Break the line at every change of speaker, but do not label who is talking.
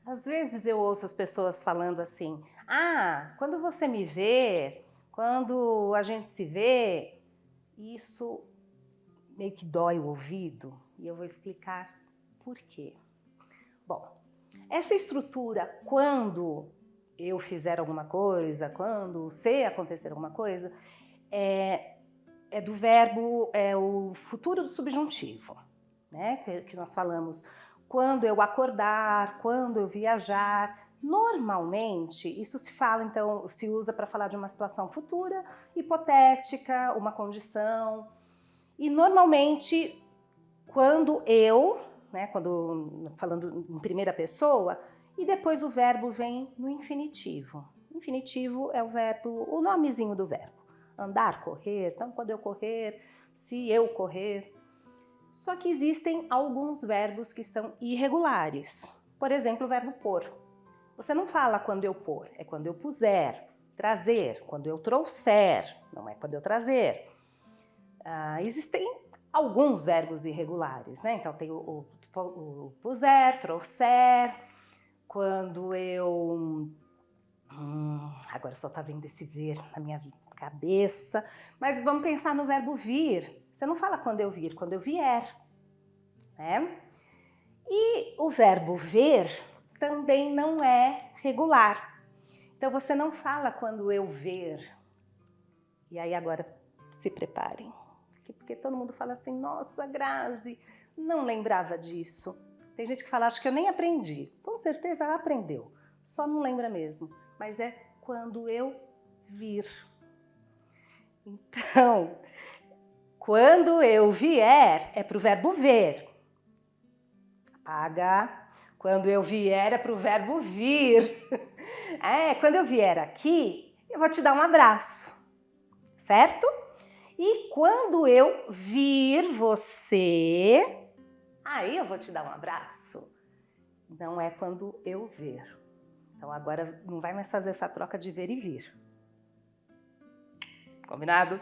Às vezes eu ouço as pessoas falando assim, quando você me vê, quando a gente se vê, isso meio que dói o ouvido e eu vou explicar por quê. Bom, essa estrutura, quando eu fizer alguma coisa, quando se acontecer alguma coisa, é do verbo, é o futuro do subjuntivo, né? Que nós falamos quando eu acordar, quando eu viajar. Normalmente, isso se fala, então, se usa para falar de uma situação futura, hipotética, uma condição. E normalmente, quando eu, né, quando falando em primeira pessoa, e depois o verbo vem no infinitivo. Infinitivo é o verbo, o nomezinho do verbo. Andar, correr, então quando eu correr, se eu correr. Só que existem alguns verbos que são irregulares. Por exemplo, o verbo pôr. Você não fala quando eu pôr, é quando eu puser. Trazer, quando eu trouxer, não é quando eu trazer. Existem alguns verbos irregulares, né? Então tem o puser, trouxer, quando eu... agora só tá vendo esse ver na minha cabeça. Mas vamos pensar no verbo vir. Você não fala quando eu vir, quando eu vier, né? E o verbo ver também não é regular. Então você não fala quando eu ver. E aí agora se preparem. Porque todo mundo fala assim, nossa, Grazi, não lembrava disso. Tem gente que fala, acho que eu nem aprendi. Com certeza ela aprendeu, só não lembra mesmo. Mas é quando eu vir. Então, quando eu vier, é para o verbo ver. Apaga. Quando eu vier, é para o verbo vir. Quando eu vier aqui, eu vou te dar um abraço, certo? E quando eu vir você, aí eu vou te dar um abraço. Não é quando eu ver. Então agora não vai mais fazer essa troca de ver e vir. Combinado?